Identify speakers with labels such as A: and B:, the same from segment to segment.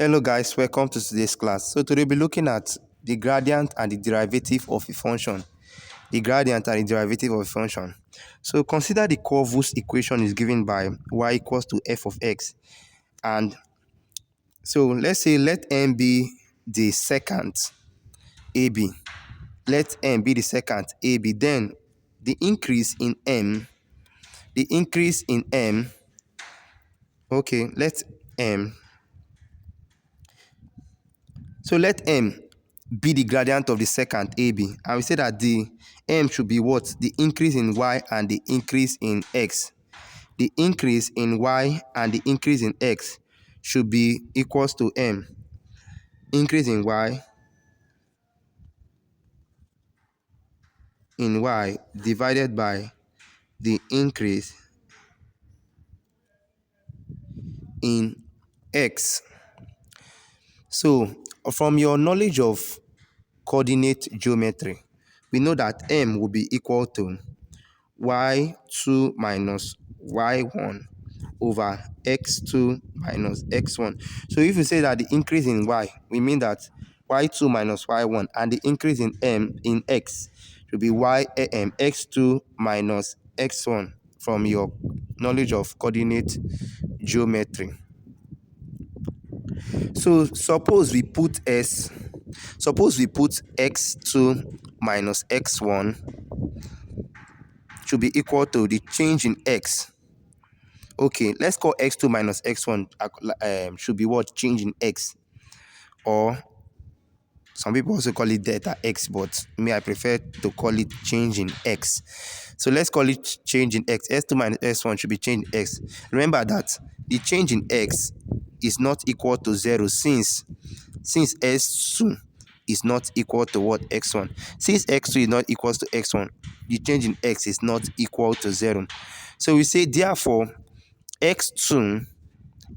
A: Hello guys, welcome to today's class. So today we'll be looking at the gradient and the derivative of a function. The gradient and the derivative of a function. So consider the curve whose equation is given by y equals to f of x. And so let's say let m be the secant AB. Let m be the secant AB. Then the increase in m, okay, let m So let m be the gradient of the secant AB, and we say that the m should be what? The increase in y and the increase in x. The increase in y and the increase in x should be equals to m. Increase in y divided by the increase in x. So from your knowledge of coordinate geometry, we know that m will be equal to y2 minus y1 over x2 minus x1. So if you say that the increase in y, we mean that y2 minus y1, and the increase in x should be x2 minus x1 from your knowledge of coordinate geometry. So suppose we put x2 minus x1 should be equal to the change in x. Okay, let's call x2 minus x1 should be what? Change in x. Or some people also call it delta x, but me, I prefer to call it change in x. So let's call it change in x. S2 minus s1 should be change in x. Remember that the change in x is not equal to 0 since s2 is not equal to what? X1. Since x2 is not equal to x1, the change in x is not equal to 0. So we say therefore x2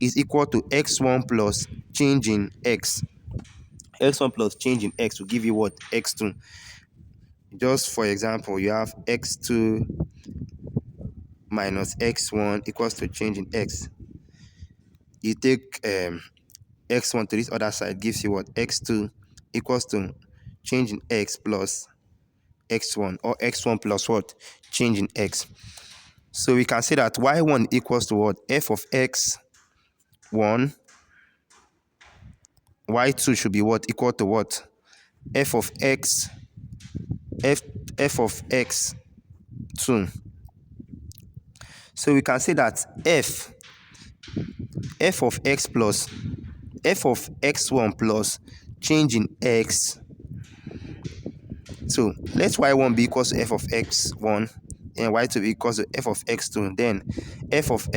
A: is equal to x1 plus change in x. X1 plus change in x will give you what? X2. Just for example, you have x2 minus x1 equals to change in x. You take x1 to this other side, gives you what? X2 equals to change in x plus x1, or x1 plus what? Change in x. So we can say that y1 equals to what? F of x1. Y2 should be what? Equal to what? F of x f of x2. So we can say that f of x plus f of x1 plus change in x. So let y1 be equal to f of x1 and y2 be equal to f of x2. Then f of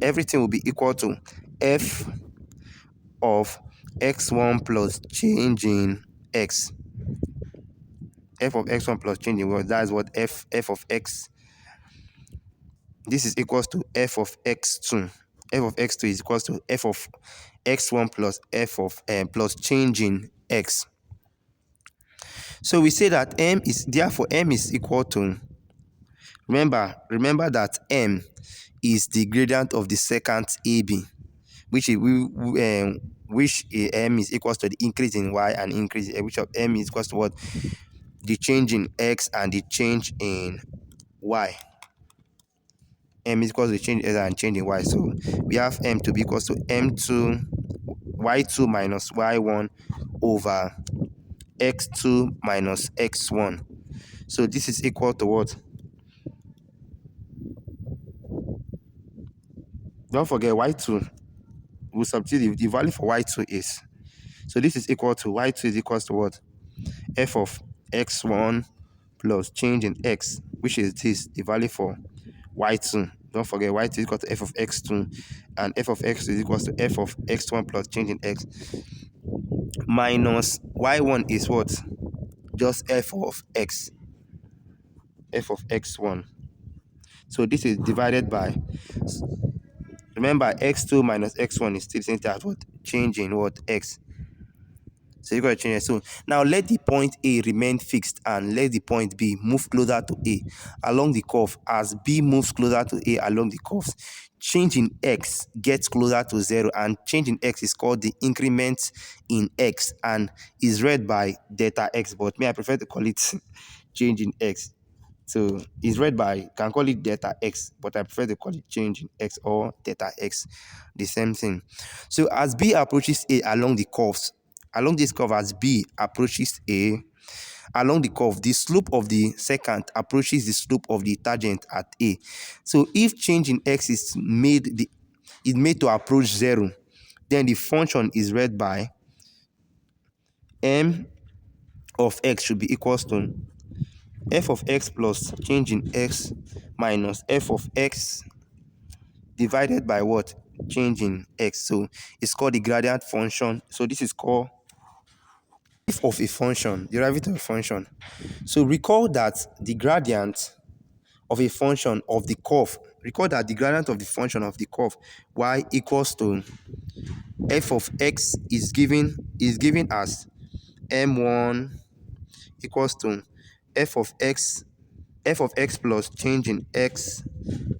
A: everything will be equal to f of x1 plus change in x. F of x1 plus change in what? That's what f of x. This is equals to f of x2. F of x2 is equals to f of x1 plus f of plus change in x. So we say that m is equal to, remember that m is the gradient of the secant AB, which m is equals to the increase in y and increase which of m is equals to what? The change in x and the change in y. M is equals to change x and change in y. So we have m to be equals to y2 minus y1 over x2 minus x1. So this is equal to what? Don't forget y2. We'll substitute the value for y2 is. So this is equal to y2 is equals to what? F of x1 plus change in x, which is this, the value for y2. Don't forget y2 is equal to f of x2, and f of x2 is equals to f of x1 plus change in x, minus y1 is what? Just f of x1. So this is divided by, remember x2 minus x1 is still the same thing as what? Change in what? X. So you got to change it. So now let the point A remain fixed and let the point B move closer to A along the curve as B moves closer to A along the curves. change in x gets closer to 0, and change in x is called the increment in x and is read by delta x, but me, I prefer to call it change in x. So it's read by, can call it delta x, but I prefer to call it change in x or delta x, the same thing. So as b approaches a along the curves, along this curve, as b approaches a along the curve, the slope of the secant approaches the slope of the tangent at a. So if change in x is made to approach 0, then the function is read by m of x should be equals to f of x plus change in x minus f of x divided by what? Change in x. So it's called the gradient function. So this is called f of a function, derivative of a function. So recall that the gradient of a function of the curve, recall that the gradient of the function of the curve y equals to f of x is given as m1 equals to f of x plus change in x,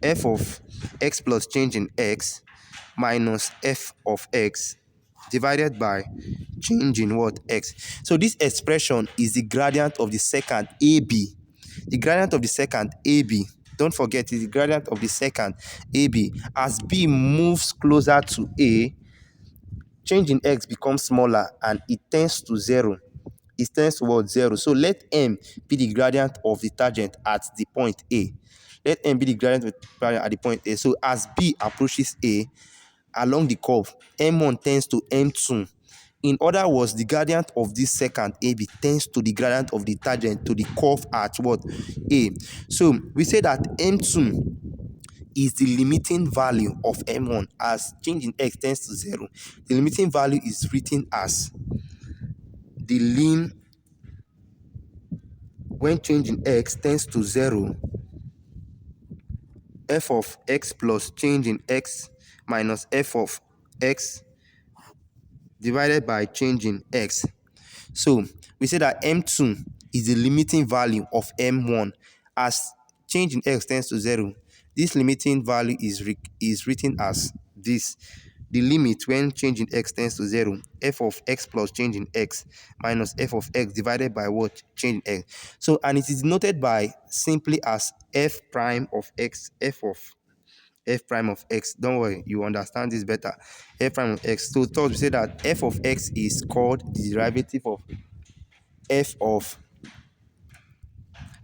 A: f of x plus change in x minus f of x divided by change in what? X. So this expression is the gradient of the secant AB. The gradient of the secant AB, don't forget, is the gradient of the secant AB. As B moves closer to A, change in x becomes smaller and it tends to 0. It tends towards 0. So let m be the gradient of the tangent at the point A. Let m be the gradient of the tangent at the point A. So as B approaches A along the curve, m1 tends to m2. In other words, the gradient of this secant AB tends to the gradient of the tangent to the curve at what? A. So we say that m2 is the limiting value of m1 as change in x tends to 0. The limiting value is written as the lim when change in x tends to 0, f of x plus change in x minus f of x divided by change in x. So we say that m2 is the limiting value of m1 as change in x tends to 0. This limiting value is written as this: the limit when change in x tends to 0, f of x plus change in x minus f of x divided by what? Change in x. So, and it is denoted by simply as f prime of x, f prime of x. Don't worry, you understand this better. F prime of x. So thus we say that f of x is called the derivative of f of,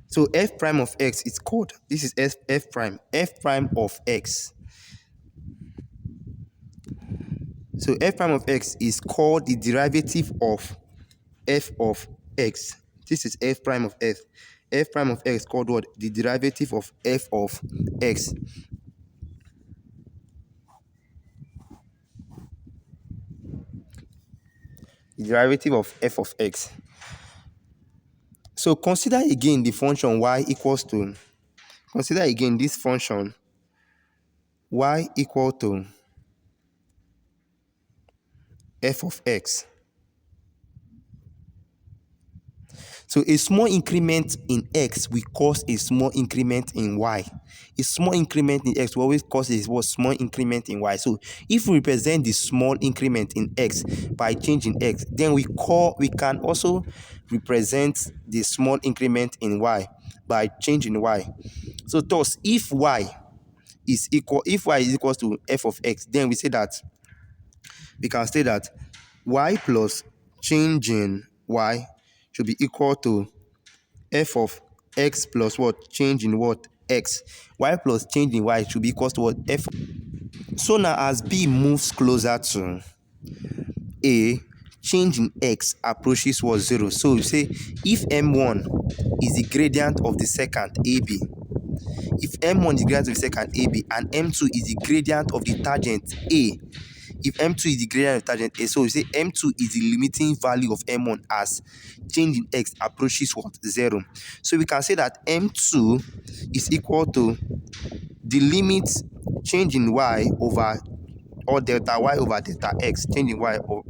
A: so f prime of x is called, this is f prime of x. So f prime of x is called the derivative of f of x. This is f prime of x. F prime of x is called what? The derivative of f of x. The derivative of f of x. So consider again the function y equals to, consider again this function y equal to f of x. So a small increment in x will cause a small increment in y. A small increment in x will always cause a small increment in y. So if we represent the small increment in x by changing x, then we can also represent the small increment in y by changing y. So thus, if y is equal to f of x, then we say that we can say that y plus change in y should be equal to f of x plus what? Change in what? X. Y plus change in y should be equal to what? F. So now as b moves closer to a, change in x approaches what? 0. So we say if m1 is the gradient of the secant ab, if m1 is the gradient of the secant ab and m2 is the gradient of the tangent a, if m2 is the gradient of tangent a, so we say m2 is the limiting value of m1 as change in x approaches what? 0. So we can say that m2 is equal to the limit change in y over, or delta y over delta x, change in y or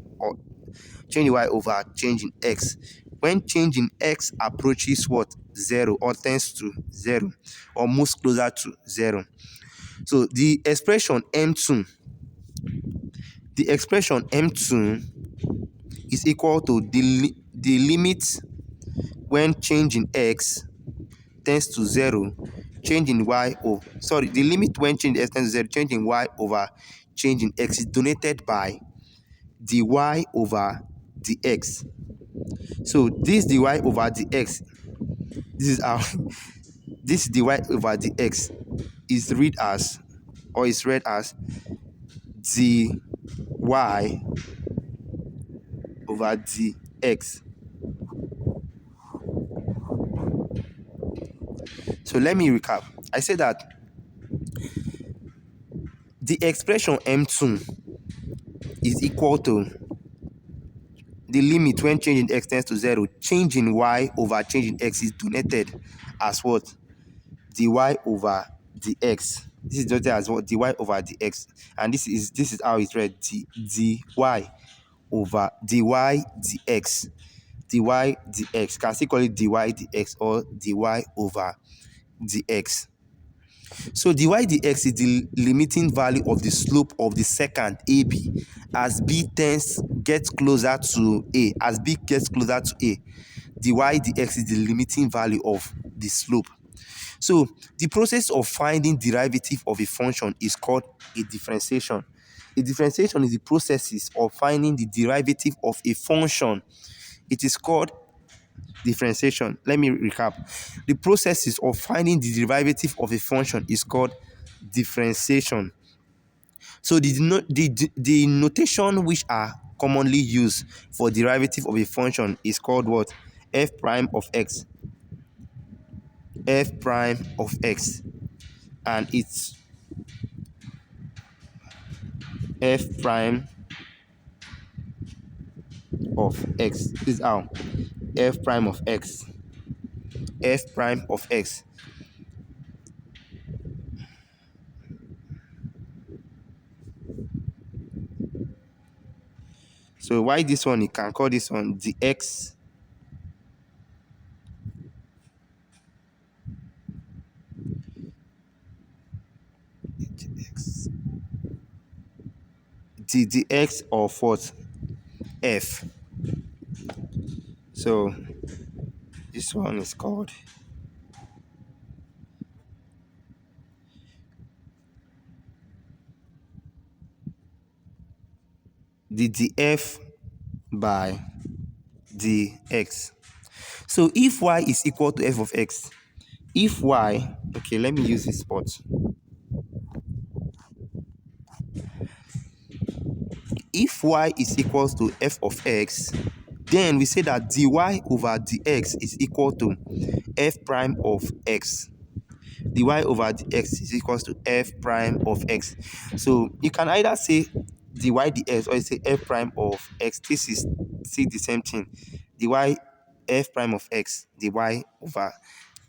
A: change in y over change in x, when change in x approaches what? 0 or tends to 0 or moves closer to 0. So the expression m2 is equal to the limit when change in x tends to 0, change in y, oh sorry, the limit when change in x tends to 0, change in y over change in x is denoted by dy over dx. So this dy over dx, this is our this dy over dx is read as, or is read as dy over dx. So let me recap. I said that the expression m2 is equal to the limit when change in x tends to 0, change in y over change in x is denoted as what? Dy over dx. This is denoted as what? Dy over dx. And this is how it's read. Dy over dy dx. Dy dx. Can still call it dy dx or dy over dx. So dy dx is the limiting value of the slope of the secant AB as b gets closer to a. As b gets closer to a, dy dx is the limiting value of the slope. So the process of finding derivative of a function is called a differentiation. A differentiation is the processes of finding the derivative of a function. It is called differentiation. Let me recap. The processes of finding the derivative of a function is called differentiation. So the notation which are commonly used for derivative of a function is called what? F prime of x. F prime of x. And it's f prime of x. This is how. F prime of x. F prime of x. So why this one? You can call this one dx dx of what? F. So this one is called the df by dx. So if y is equal to f of x, if y, okay, let me use this spot. If y is equal to f of x, then we say that dy over dx is equal to f prime of x. Dy over dx is equal to f prime of x. So you can either say dy dx or you say f prime of x. This is still the same thing. Dy f prime of x, dy over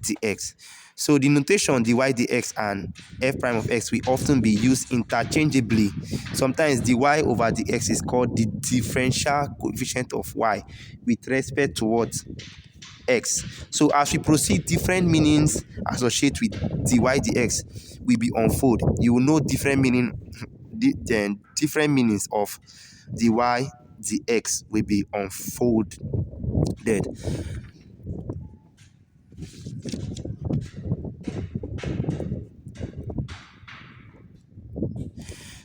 A: dx. So the notation dy dx and f prime of x will often be used interchangeably. Sometimes dy over dx is called the differential coefficient of y with respect to what? X. So as we proceed, different meanings associated with dy dx will be unfold. You will know different different meanings of dy dx will be unfolded.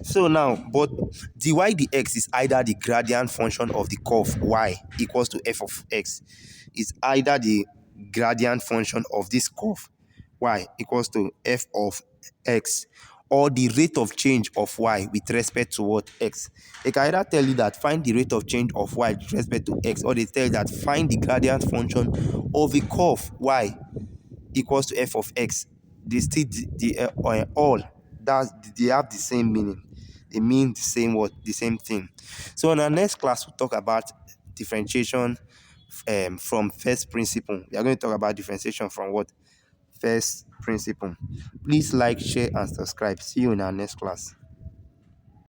A: So now, but dy dx is either the gradient function of the curve y equals to f of x. It's either the gradient function of this curve y equals to f of x, or the rate of change of y with respect to what? X. They can either tell you that find the rate of change of y with respect to x, or they tell you that find the gradient function of a curve y equals to f of x. They still all that they have the same meaning. They mean the same word, the same thing. So in our next class, we'll talk about differentiation from first principle. We are going to talk about differentiation from what? First principle. Please like, share, and subscribe. See you in our next class.